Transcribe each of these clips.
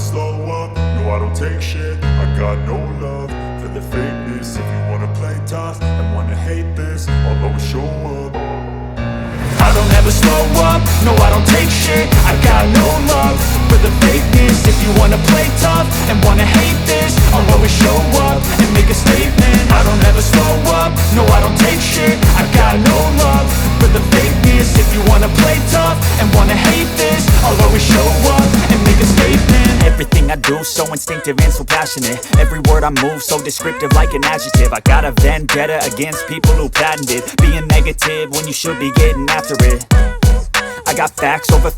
slow up, no I don't take shit. I got no love for the fakeness. If you wanna play tough and wanna hate this, I'll always show up. I don't ever slow up, no I don't take shit. I got no love for the fakeness. If you wanna play tough and wanna hate this, I'll always show up and make a statement. I don't ever slow up, no I don't take shit. I got no love for the fakeness. If you wanna play tough and wanna hate this, I'll always show up and make a statement. Everything I do so instinctive and so passionate. Every word I move so descriptive like an adjective. I got a vendetta against people who patented being negative when you should be getting after it. I got facts over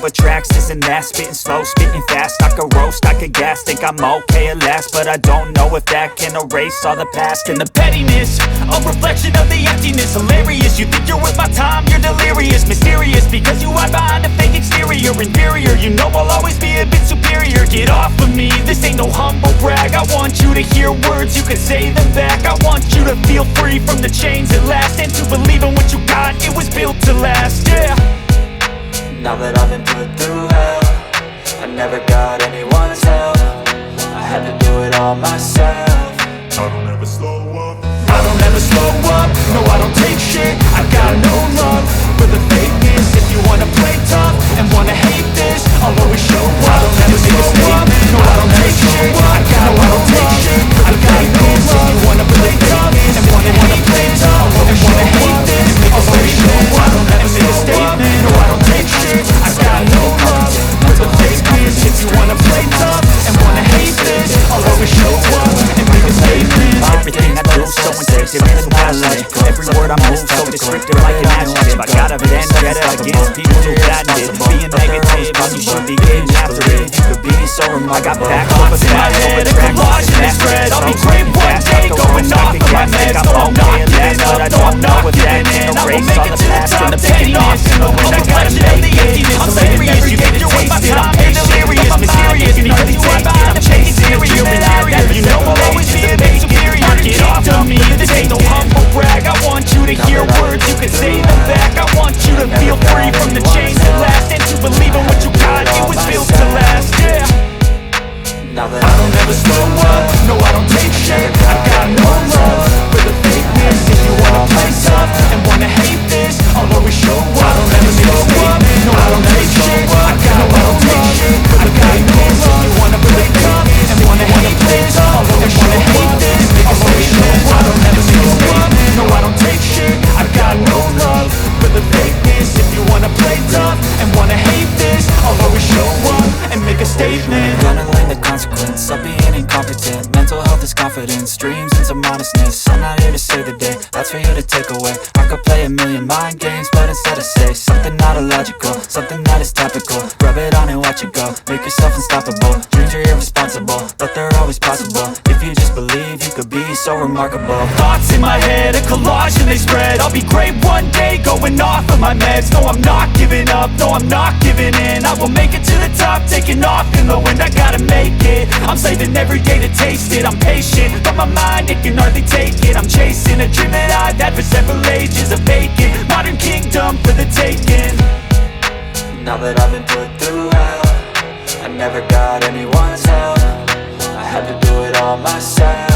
tracks, this and that. Spitting slow, spitting fast. I could roast, I could gas. Think I'm okay at last, but I don't know if that can erase all the past. And the pettiness, a reflection of the emptiness. Hilarious, you think you're worth my time, you're delirious. Mysterious, because you hide behind a fake exterior. Inferior, you know I'll always be a bit superior. Get off of me, this ain't no humble brag. I want you to hear words, you can say them back. I want you to feel free from the chains at last, and to believe in what you got, it was built to last, yeah. Now that I've been put through hell, I never got anyone's help. I had to do it all myself. I don't ever slow up, I don't ever slow up, no I don't take shit. I got no love for the fakeness. If you wanna play tough and wanna hate this, I'll always show up. I don't ever slow up, no I don't take shit. I got no love, I got no love. If you wanna play tough and wanna hate this, I'll always wanna hate this, I'll always show up. I don't ever make a statement, no I don't take shit. I got no love for the fakeness. If you wanna play tough and wanna hate this, I'll always show up and make a statement. Everything I do so instinctive and so passionate. Every word I move so descriptive like an adjective. I got a vendetta against people who patented being negative when you should be getting after it. You could be so remarkable. I got back over facts over tracks, and spread. I'll be great one day, going off of my meds. No, I'm not giving up, no, I'm not giving in. I will make it to the top, taking off in the wind. I gotta make the emptiness. I'm serious, you think you're worth my time, you're delirious. Mysterious, because you hide behind a fake exterior. You know I'll always be a bit superior. Get off of me, this ain't no humble brag. I want you to hear words, you can say them back. I want you to feel free from the chains that last, and to believe in what you got, it was built to last, yeah. Now that I don't ever slow up, no I don't take shit. I got no love for the fakeness. If you wanna play tough and wanna hate this, I'll always show up. I don't ever slow up, no I don't take shit. I got no love, I got no love. If you wanna play tough and wanna hate this, I'll always wanna hate this, I'll always show up. I don't ever slow up, no I don't take shit. I got no love for the fakeness. If you wanna play tough and wanna hate this, I'll always show up and make a statement. gonna learn the consequence of being incompetent. Mental health is confidence, dreams and some modestness. I'm not here to save the day, that's for you to take away. I could play a million mind games, but instead I say something not illogical, something that is topical. Rub it on and watch it go, make yourself unstoppable. Dreams are irresponsible, but they're always possible. If you just believe, you could be so remarkable. Thoughts in my head, a collage and they spread. I'll be great one day, going off of my meds. No, I'm not giving up, no, I'm not giving in. I will make it to the top, taking off in the wind. I gotta make it, I'm saving every day to taste it. I'm patient, but my mind, it can hardly take it. I'm chasing a dream that I've had for several ages. A vacant, modern kingdom for the taking. Now that I've been put through hell, I never got anyone's help. I had to do it all myself.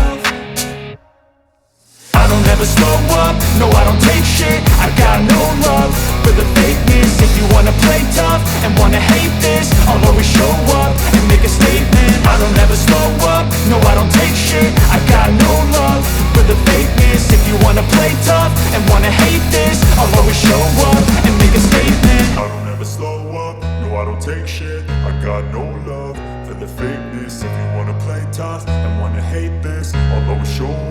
I don't ever slow up, no I don't take shit. I got no love for the fakeness. If you wanna play tough and wanna hate this, I'll always show up and make a statement. I don't ever slow up, no I don't take shit. I got no love for the fakeness. If you wanna play tough and wanna hate this, I'll always show up and make a statement. I don't ever slow up, no I don't take shit. I got no love for the fakeness. If you wanna play tough and wanna hate this, I'll always show up.